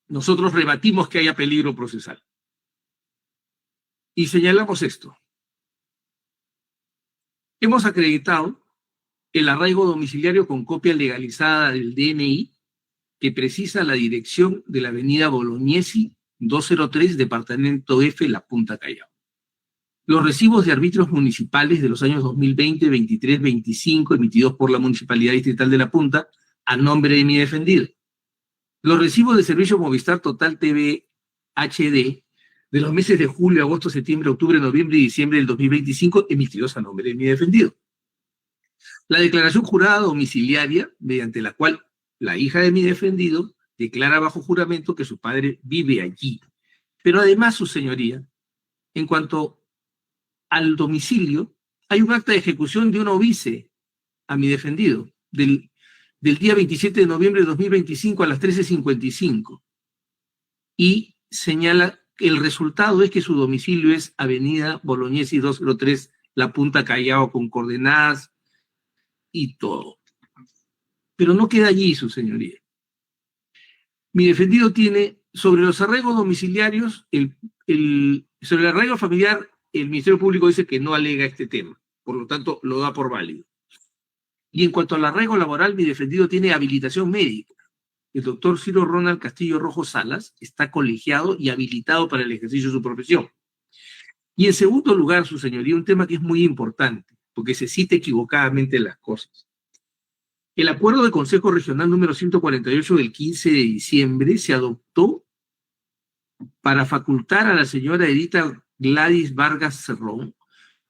nosotros rebatimos que haya peligro procesal. Y señalamos esto. Hemos acreditado el arraigo domiciliario con copia legalizada del DNI que precisa la dirección de la avenida Bolognesi 203, departamento F, La Punta Callao. Los recibos de arbitrios municipales de los años 2020, 23, 25, emitidos por la Municipalidad Distrital de La Punta, a nombre de mi defendido. Los recibos de servicio Movistar Total TV HD de los meses de julio, agosto, septiembre, octubre, noviembre y diciembre del 2025, emitidos a nombre de mi defendido. La declaración jurada domiciliaria, mediante la cual la hija de mi defendido declara bajo juramento que su padre vive allí. Pero además, su señoría, en cuanto al domicilio, hay un acta de ejecución de un obice a mi defendido, del día 27 de noviembre de 2025 a las 13:55. Y señala que el resultado es que su domicilio es Avenida Bolognesi 203, La Punta Callao, con coordenadas y todo. Pero no queda allí, su señoría. Mi defendido tiene, sobre los arraigos domiciliarios, sobre el arraigo familiar, el Ministerio Público dice que no alega este tema, por lo tanto lo da por válido. Y en cuanto al arraigo laboral, mi defendido tiene habilitación médica. El doctor Ciro Ronald Castillo Rojo Salas está colegiado y habilitado para el ejercicio de su profesión. Y en segundo lugar, su señoría, un tema que es muy importante, porque se cita equivocadamente las cosas. El acuerdo de Consejo Regional número 148 del 15 de diciembre se adoptó para facultar a la señora Edita Gladys Vargas Cerrón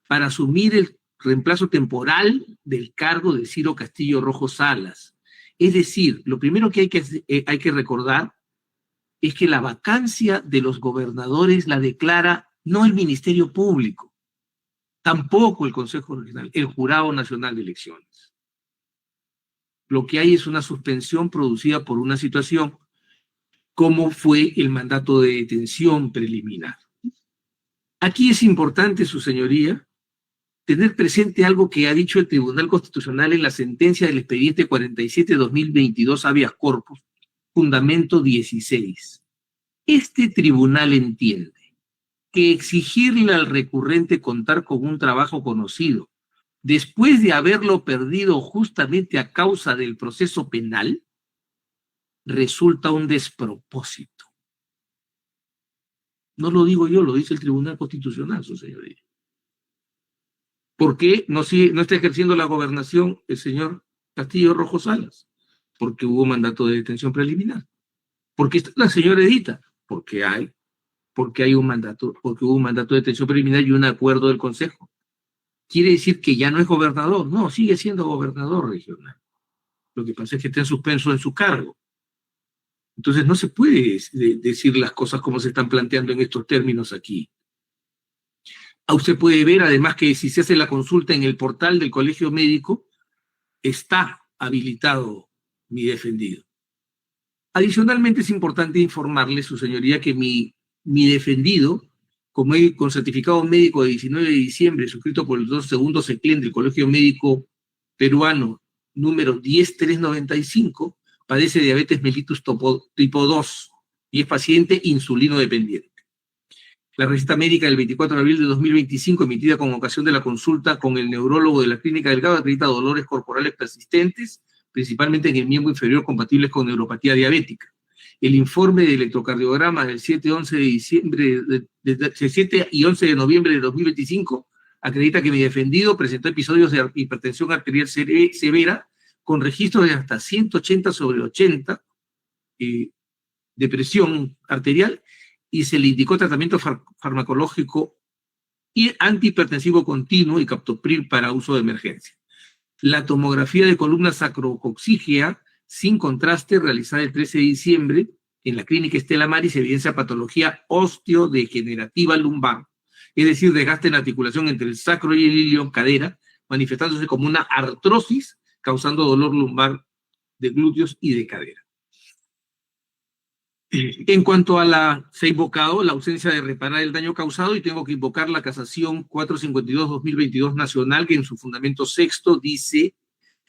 para asumir el reemplazo temporal del cargo de Ciro Castillo Rojo Salas. Es decir, lo primero que hay que recordar es que la vacancia de los gobernadores la declara no el Ministerio Público, tampoco el Consejo Regional, el Jurado Nacional de Elecciones. Lo que hay es una suspensión producida por una situación como fue el mandato de detención preliminar. Aquí es importante, su señoría, tener presente algo que ha dicho el Tribunal Constitucional en la sentencia del expediente 47-2022 habeas corpus, fundamento 16. Este tribunal entiende que exigirle al recurrente contar con un trabajo conocido después de haberlo perdido justamente a causa del proceso penal resulta un despropósito. No lo digo yo, lo dice el Tribunal Constitucional, su señoría. ¿Por qué no está ejerciendo la gobernación el señor Castillo Rojo Salas? Porque hubo mandato de detención preliminar. ¿Por qué está la señora Edita? Porque hubo un mandato de detención preliminar y un acuerdo del Consejo. ¿Quiere decir que ya no es gobernador? No, sigue siendo gobernador regional. Lo que pasa es que está en suspenso en su cargo. Entonces no se puede decir las cosas como se están planteando en estos términos aquí. Usted puede ver además que si se hace la consulta en el portal del Colegio Médico, está habilitado mi defendido. Adicionalmente es importante informarle, su señoría, que mi defendido, con certificado médico de 19 de diciembre, suscrito por el 2º CECLEN del Colegio Médico Peruano, número 10395, padece diabetes mellitus tipo 2 y es paciente insulino dependiente. La receta médica del 24 de abril de 2025, emitida con ocasión de la consulta con el neurólogo de la Clínica Delgado, acredita dolores corporales persistentes, principalmente en el miembro inferior, compatibles con neuropatía diabética. El informe de electrocardiograma del 7 y 11 de noviembre de 2025 acredita que mi defendido presentó episodios de hipertensión arterial severa con registros de hasta 180/80 de presión arterial, y se le indicó tratamiento farmacológico y antihipertensivo continuo y captopril para uso de emergencia. La tomografía de columna sacrococcígea sin contraste realizada el 13 de diciembre en la clínica Estela Maris evidencia patología osteodegenerativa lumbar, es decir, desgaste en la articulación entre el sacro y el ilion cadera, manifestándose como una artrosis causando dolor lumbar de glúteos y de cadera. En cuanto se ha invocado la ausencia de reparar el daño causado, y tengo que invocar la casación 452-2022 nacional, que en su fundamento sexto dice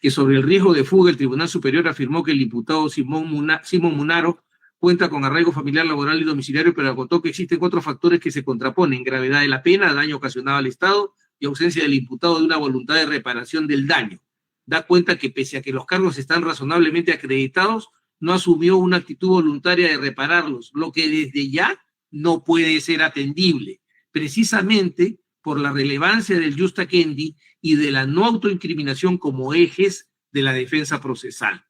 que sobre el riesgo de fuga el Tribunal Superior afirmó que el imputado Simón Munaro cuenta con arraigo familiar, laboral y domiciliario, pero acotó que existen otros factores que se contraponen: gravedad de la pena, daño ocasionado al Estado y ausencia del imputado de una voluntad de reparación del daño. Da cuenta que pese a que los cargos están razonablemente acreditados, no asumió una actitud voluntaria de repararlos, lo que desde ya no puede ser atendible, precisamente por la relevancia del jus tacendi y de la no autoincriminación como ejes de la defensa procesal.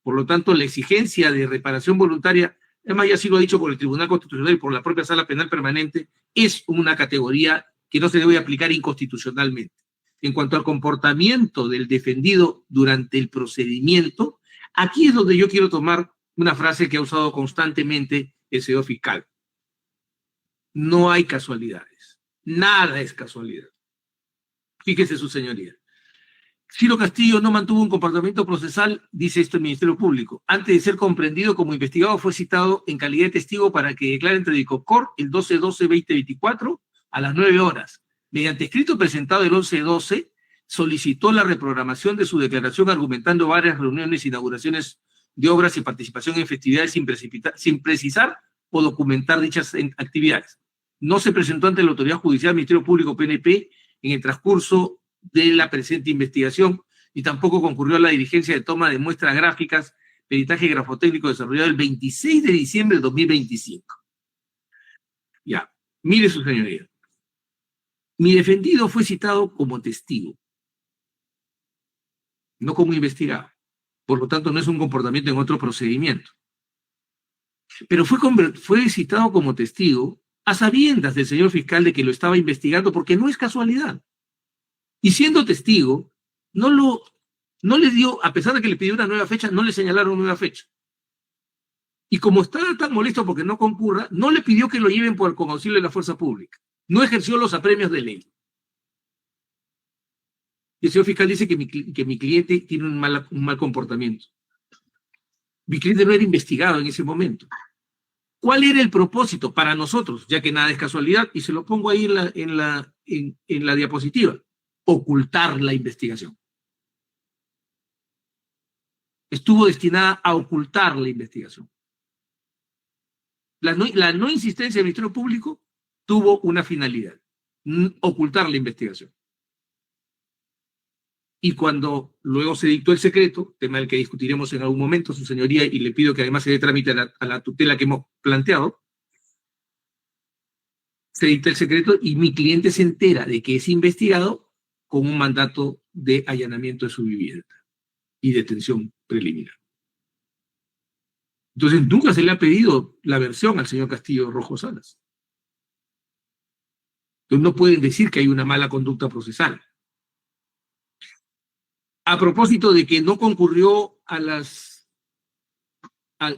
Por lo tanto, la exigencia de reparación voluntaria, además ya sí lo ha dicho por el Tribunal Constitucional y por la propia Sala Penal Permanente, es una categoría que no se debe aplicar inconstitucionalmente. En cuanto al comportamiento del defendido durante el procedimiento, aquí es donde yo quiero tomar una frase que ha usado constantemente el señor fiscal. No hay casualidades. Nada es casualidad. Fíjese su señoría. Ciro Castillo no mantuvo un comportamiento procesal, dice esto el Ministerio Público. Antes de ser comprendido como investigado, fue citado en calidad de testigo para que declare ante DICOCOR el 12-12-2024 a las 9 horas. Mediante escrito presentado el 11-12, solicitó la reprogramación de su declaración argumentando varias reuniones, inauguraciones de obras y participación en festividades sin precisar o documentar dichas actividades. No se presentó ante la Autoridad Judicial, Ministerio Público, PNP, en el transcurso de la presente investigación y tampoco concurrió a la diligencia de toma de muestras gráficas, peritaje grafotécnico desarrollado el 26 de diciembre de 2025. Ya, mire su señoría. Mi defendido fue citado como testigo, no como investigado. Por lo tanto, no es un comportamiento en otro procedimiento. Pero fue citado como testigo a sabiendas del señor fiscal de que lo estaba investigando, porque no es casualidad. Y siendo testigo, no le dio, a pesar de que le pidió una nueva fecha, no le señalaron nueva fecha. Y como estaba tan molesto porque no concurra, no le pidió que lo lleven con auxilio de la fuerza pública. No ejerció los apremios de ley. Y el señor fiscal dice que mi cliente tiene un mal comportamiento. Mi cliente no era investigado en ese momento. ¿Cuál era el propósito para nosotros? Ya que nada es casualidad, y se lo pongo ahí en la diapositiva. Ocultar la investigación. Estuvo destinada a ocultar la investigación. La no insistencia del Ministerio Público tuvo una finalidad: ocultar la investigación. Y cuando luego se dictó el secreto, tema del que discutiremos en algún momento, su señoría, y le pido que además se dé trámite a la tutela que hemos planteado, se dicta el secreto y mi cliente se entera de que es investigado con un mandato de allanamiento de su vivienda y detención preliminar. Entonces, nunca se le ha pedido la versión al señor Castillo Rojo Salas. Entonces, no pueden decir que hay una mala conducta procesal. A propósito de que no concurrió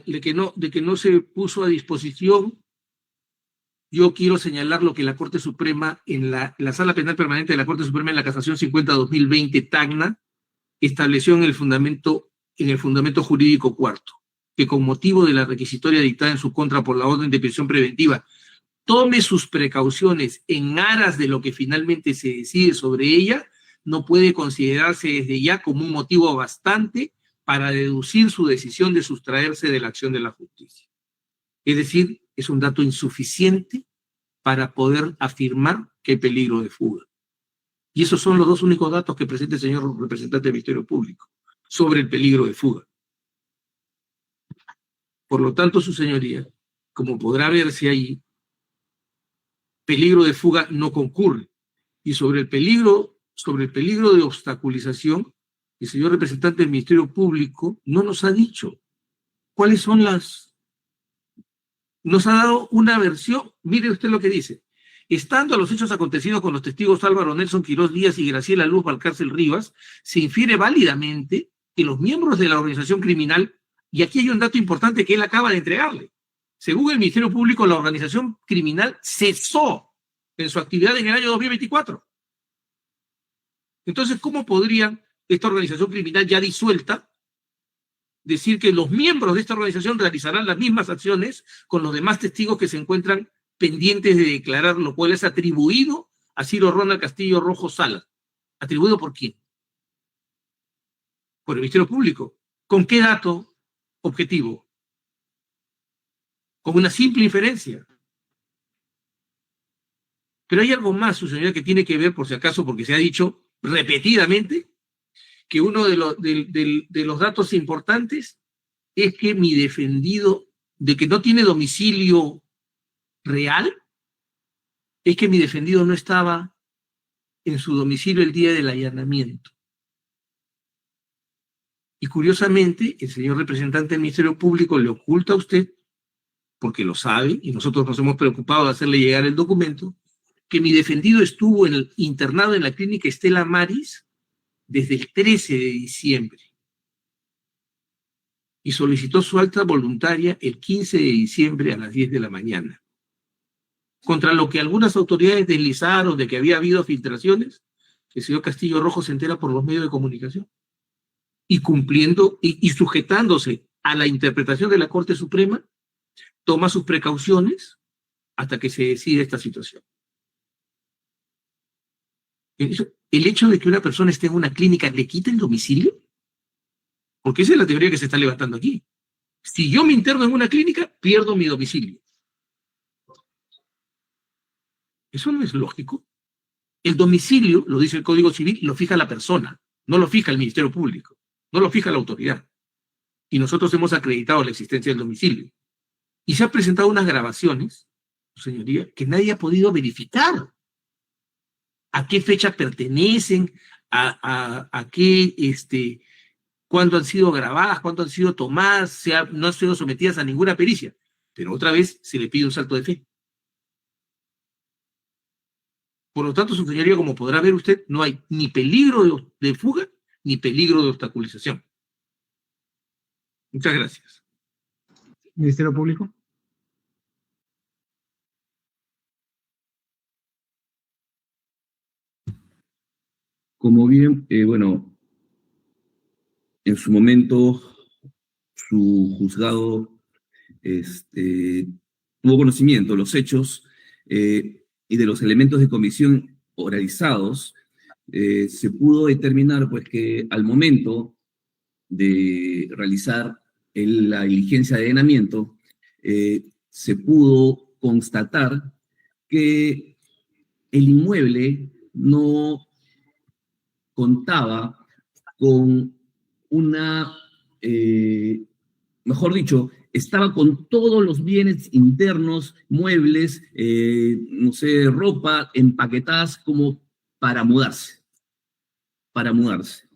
de que no se puso a disposición, yo quiero señalar lo que la Corte Suprema, en la Sala Penal Permanente de la Corte Suprema en la Casación 50-2020, Tacna, estableció en el fundamento jurídico cuarto, que con motivo de la requisitoria dictada en su contra por la orden de prisión preventiva, tome sus precauciones en aras de lo que finalmente se decide sobre ella, no puede considerarse desde ya como un motivo bastante para deducir su decisión de sustraerse de la acción de la justicia. Es decir, es un dato insuficiente para poder afirmar que hay peligro de fuga. Y esos son los dos únicos datos que presenta el señor representante del Ministerio Público sobre el peligro de fuga. Por lo tanto, su señoría, como podrá verse ahí, peligro de fuga no concurre. Y sobre el peligro de obstaculización, el señor representante del Ministerio Público no nos ha dicho cuáles son nos ha dado una versión. Mire usted lo que dice. Estando a los hechos acontecidos con los testigos Álvaro Nelson Quirós Díaz y Graciela Luz Valcárcel Rivas, se infiere válidamente que los miembros de la organización criminal, y aquí hay un dato importante que él acaba de entregarle, según el Ministerio Público, la organización criminal cesó en su actividad en el año 2024. Entonces, ¿cómo podría esta organización criminal ya disuelta decir que los miembros de esta organización realizarán las mismas acciones con los demás testigos que se encuentran pendientes de declarar, lo cual es atribuido a Ciro Ronald Castillo Rojo Salas? ¿Atribuido por quién? Por el Ministerio Público. ¿Con qué dato objetivo? con una simple inferencia. Pero hay algo más, su señoría, que tiene que ver, por si acaso, porque se ha dicho repetidamente, que uno de los datos importantes es que mi defendido, de que no tiene domicilio real, es que mi defendido no estaba en su domicilio el día del allanamiento. Y curiosamente, el señor representante del Ministerio Público le oculta a usted, porque lo sabe, y nosotros nos hemos preocupado de hacerle llegar el documento, que mi defendido estuvo internado en la clínica Estela Maris desde el 13 de diciembre y solicitó su alta voluntaria el 15 de diciembre a las 10 de la mañana. Contra lo que algunas autoridades deslizaron de que había habido filtraciones, el señor Castillo Rojo se entera por los medios de comunicación y cumpliendo y sujetándose a la interpretación de la Corte Suprema, toma sus precauciones hasta que se decide esta situación. El hecho de que una persona esté en una clínica le quita el domicilio, porque esa es la teoría que se está levantando aquí. Si yo me interno en una clínica, pierdo mi domicilio. Eso no es lógico. El domicilio, lo dice el Código Civil, lo fija la persona, no lo fija el Ministerio Público, no lo fija la autoridad. Y nosotros hemos acreditado la existencia del domicilio. Y se han presentado unas grabaciones, señoría, que nadie ha podido verificar a qué fecha pertenecen, a qué, cuándo han sido grabadas, cuándo han sido tomadas, no han sido sometidas a ninguna pericia. Pero otra vez se le pide un salto de fe. Por lo tanto, su señoría, como podrá ver usted, no hay ni peligro de fuga ni peligro de obstaculización. Muchas gracias. Ministerio Público. Como bien, bueno, en su momento su juzgado tuvo conocimiento de los hechos y de los elementos de comisión oralizados, se pudo determinar pues que al momento de realizar la diligencia de allanamiento, se pudo constatar que el inmueble no contaba con una, mejor dicho, estaba con todos los bienes internos, muebles, no sé, ropa, empaquetadas como para mudarse, para mudarse.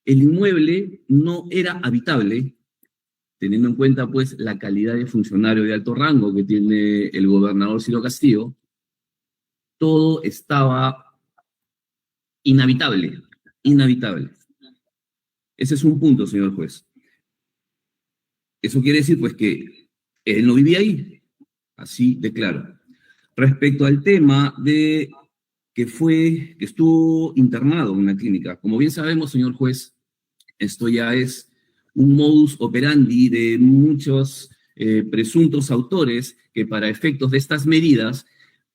El inmueble no era habitable, teniendo en cuenta pues la calidad de funcionario de alto rango que tiene el gobernador Ciro Castillo. Todo estaba inhabitable, inhabitable. Ese es un punto, señor juez. Eso quiere decir, pues, que él no vivía ahí, así de claro. Respecto al tema de que estuvo internado en una clínica, como bien sabemos, señor juez, esto ya es un modus operandi de muchos presuntos autores que para efectos de estas medidas,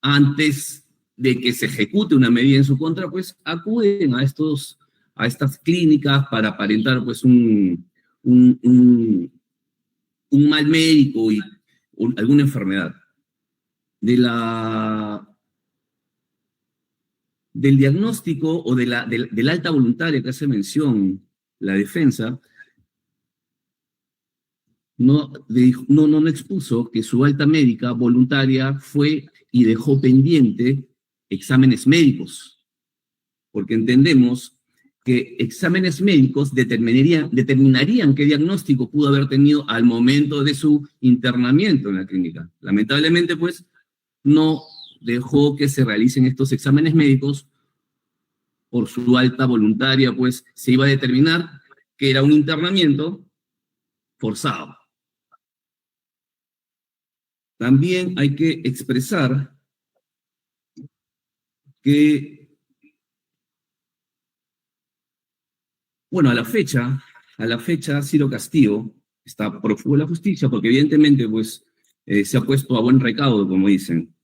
antes de que se ejecute una medida en su contra, pues acuden a estas clínicas para aparentar pues un mal médico y alguna enfermedad. Del diagnóstico o de la alta voluntaria que hace mención la defensa, no expuso que su alta médica voluntaria fue y dejó pendiente exámenes médicos, porque entendemos que exámenes médicos determinarían qué diagnóstico pudo haber tenido al momento de su internamiento en la clínica. Lamentablemente, pues, no dejó que se realicen estos exámenes médicos. Por su alta voluntaria, pues, se iba a determinar que era un internamiento forzado. También hay que expresar que, bueno, a la fecha, Ciro Castillo está prófugo de la justicia porque evidentemente, pues, se ha puesto a buen recaudo, como dicen.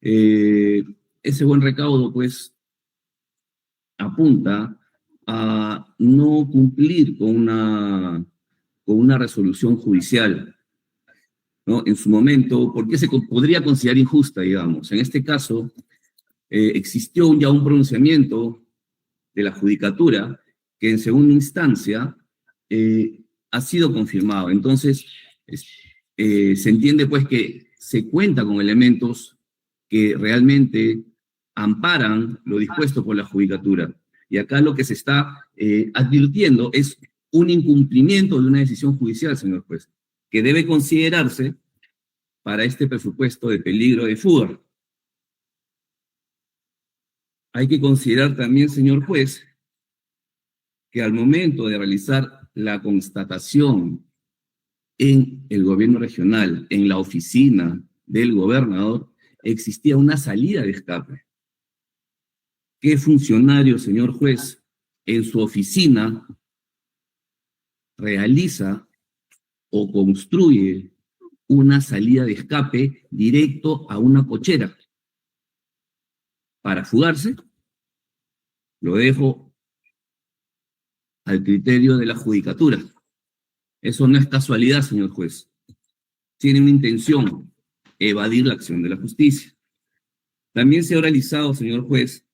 Ese buen recaudo, pues, apunta a no cumplir con una resolución judicial. ¿no? En su momento, ¿por qué se podría considerar injusta, digamos? En este caso, existió ya un pronunciamiento de la judicatura que en segunda instancia ha sido confirmado. Entonces, se entiende pues que se cuenta con elementos que realmente amparan lo dispuesto por la judicatura. Y acá lo que se está advirtiendo es un incumplimiento de una decisión judicial, señor juez, que debe considerarse para este presupuesto de peligro de fuga. Hay que considerar también, señor juez, que al momento de realizar la constatación en el gobierno regional, en la oficina del gobernador, existía una salida de escape. ¿Qué funcionario, señor juez, en su oficina realiza o construye una salida de escape directo a una cochera para fugarse? Lo dejo al criterio de la judicatura. Eso no es casualidad, señor juez. Tiene una intención, evadir la acción de la justicia. También se ha realizado, señor juez,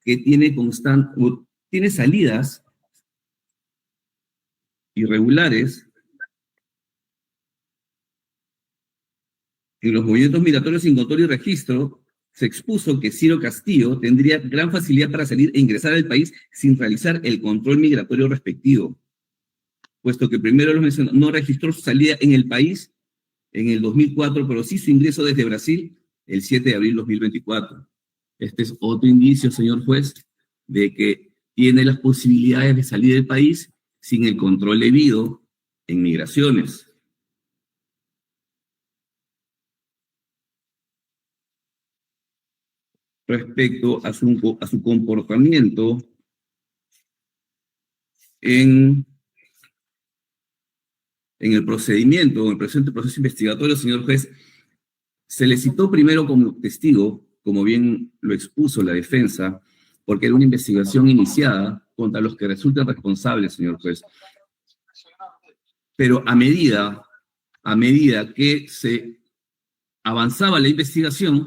que tiene salidas irregulares en los movimientos migratorios sin control y registro. Se expuso que Ciro Castillo tendría gran facilidad para salir e ingresar al país sin realizar el control migratorio respectivo, puesto que primero lo mencionó, no registró su salida en el país en el 2004, pero sí su ingreso desde Brasil el 7 de abril de 2024. Este es otro indicio, señor juez, de que tiene las posibilidades de salir del país sin el control debido en migraciones. Respecto a su comportamiento en el procedimiento, en el presente proceso investigatorio, señor juez, se le citó primero como testigo, como bien lo expuso la defensa, porque era una investigación iniciada contra los que resultan responsables, señor juez. Pero a medida que se avanzaba la investigación,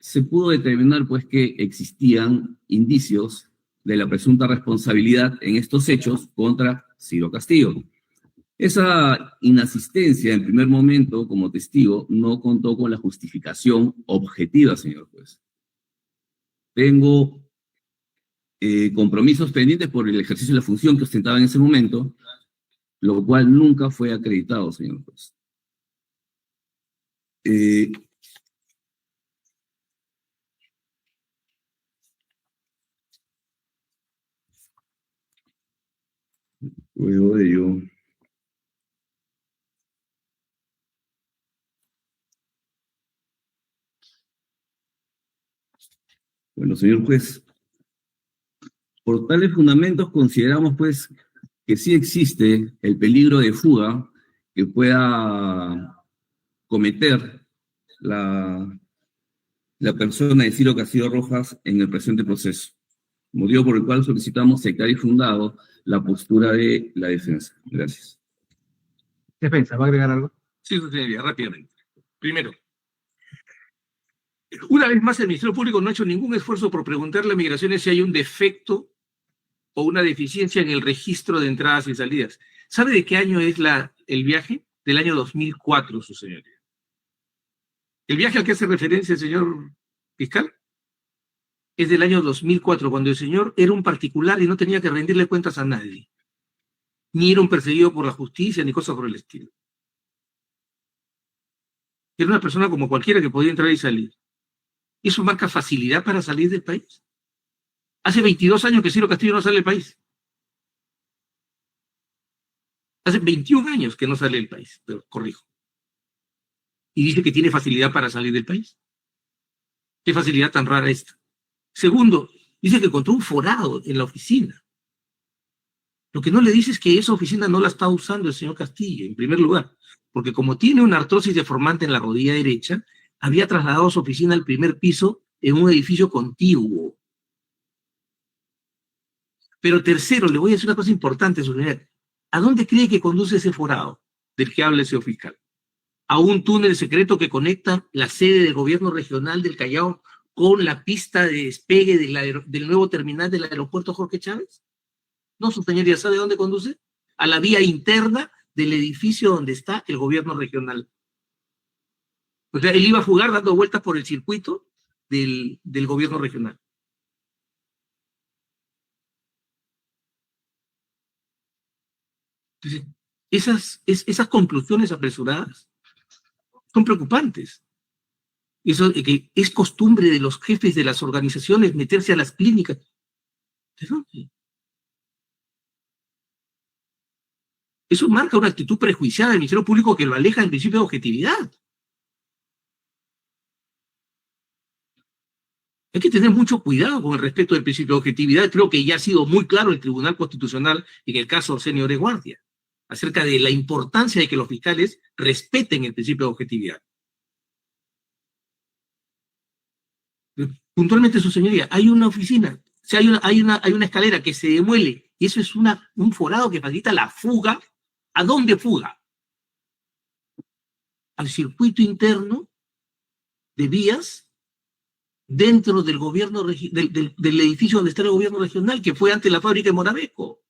se pudo determinar pues que existían indicios de la presunta responsabilidad en estos hechos contra Ciro Castillo. Esa inasistencia en primer momento como testigo no contó con la justificación objetiva, señor juez. Tengo compromisos pendientes por el ejercicio de la función que ostentaba en ese momento, lo cual nunca fue acreditado, señor juez. Luego de ello, bueno, señor juez, por tales fundamentos consideramos pues que sí existe el peligro de fuga que pueda cometer la persona de Ciro Castillo Rojas en el presente proceso, motivo por el cual solicitamos sectar y fundado la postura de la defensa. Gracias. Defensa, ¿va a agregar algo? Sí, señoría, rápidamente. Primero, una vez más el Ministerio Público no ha hecho ningún esfuerzo por preguntarle a Migraciones si hay un defecto o una deficiencia en el registro de entradas y salidas. ¿Sabe de qué año es el viaje? Del año 2004, su señoría. El viaje al que hace referencia el señor fiscal es del año 2004, cuando el señor era un particular y no tenía que rendirle cuentas a nadie. Ni era un perseguido por la justicia, ni cosas por el estilo. Era una persona como cualquiera que podía entrar y salir. ¿Eso marca facilidad para salir del país? Hace 22 años que Ciro Castillo no sale del país. Hace 21 años que no sale del país, pero corrijo. Y dice que tiene facilidad para salir del país. ¿Qué facilidad tan rara esta? Segundo, dice que encontró un forado en la oficina. Lo que no le dice es que esa oficina no la está usando el señor Castillo, en primer lugar, porque como tiene una artrosis deformante en la rodilla derecha, había trasladado su oficina al primer piso en un edificio contiguo. Pero tercero, le voy a decir una cosa importante, su señoría. ¿A dónde cree que conduce ese forado del que habla el señor fiscal? a un túnel secreto que conecta la sede del gobierno regional del Callao con la pista de despegue del nuevo terminal del aeropuerto Jorge Chávez? No, su señoría, ¿sabe dónde conduce? A la vía interna del edificio donde está el gobierno regional. O sea, él iba a jugar dando vueltas por el circuito del gobierno regional. Entonces, esas conclusiones apresuradas son preocupantes. Eso de que es costumbre de los jefes de las organizaciones meterse a las clínicas. ¿De dónde? Eso marca una actitud prejuiciada del Ministerio Público que lo aleja del principio de objetividad. Hay que tener mucho cuidado con el respeto del principio de objetividad. Creo que ya ha sido muy claro el Tribunal Constitucional en el caso Arsenio Oreguardia, acerca de la importancia de que los fiscales respeten el principio de objetividad. Puntualmente, su señoría, hay una oficina, o sea, hay una escalera que se demuele, y eso es un forado que facilita la fuga. ¿A dónde fuga? Al circuito interno de vías dentro del gobierno del edificio donde está el gobierno regional, que fue antes la fábrica de Morabeco.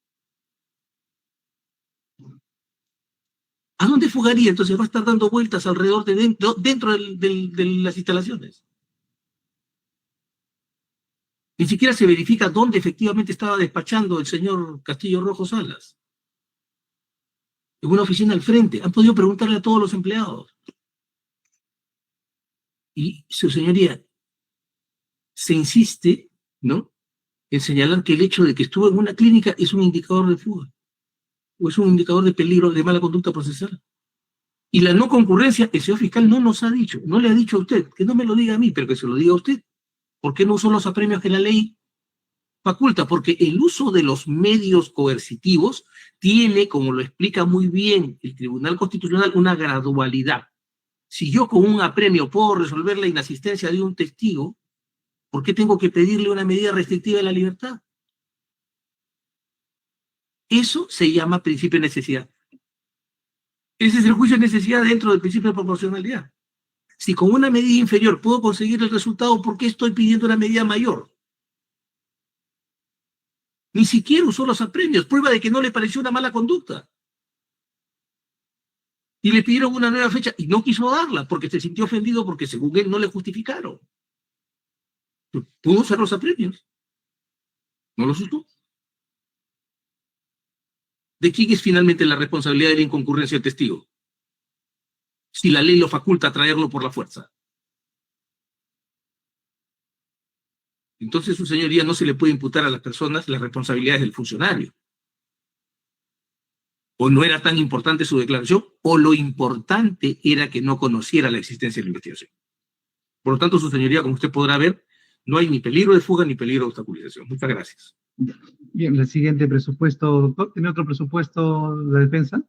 ¿A dónde fugaría? Entonces va a estar dando vueltas alrededor de dentro de las instalaciones. Ni siquiera se verifica dónde efectivamente estaba despachando el señor Castillo Rojo Salas. En una oficina al frente. Han podido preguntarle a todos los empleados. Y, su señoría, se insiste, ¿no?, en señalar que el hecho de que estuvo en una clínica es un indicador de fuga, o es un indicador de peligro, de mala conducta procesal. Y la no concurrencia, el señor fiscal no nos ha dicho, no le ha dicho a usted, que no me lo diga a mí, pero que se lo diga a usted. ¿Por qué no usó los apremios que la ley faculta? Porque el uso de los medios coercitivos tiene, como lo explica muy bien el Tribunal Constitucional, una gradualidad. Si yo con un apremio puedo resolver la inasistencia de un testigo, ¿por qué tengo que pedirle una medida restrictiva de la libertad? Eso se llama principio de necesidad. Ese es el juicio de necesidad dentro del principio de proporcionalidad. Si con una medida inferior puedo conseguir el resultado, ¿por qué estoy pidiendo una medida mayor? Ni siquiera usó los apremios, prueba de que no le pareció una mala conducta. Y le pidieron una nueva fecha y no quiso darla porque se sintió ofendido porque según él no le justificaron. Pudo usar los apremios. No los usó. ¿De quién es finalmente la responsabilidad de la inconcurrencia del testigo? Si la ley lo faculta a traerlo por la fuerza. Entonces, su señoría, no se le puede imputar a las personas las responsabilidades del funcionario. O no era tan importante su declaración, o lo importante era que no conociera la existencia de la investigación. Por lo tanto, su señoría, como usted podrá ver, no hay ni peligro de fuga ni peligro de obstaculización. Muchas gracias. Bien, el siguiente presupuesto, doctor. ¿Tiene otro presupuesto de defensa?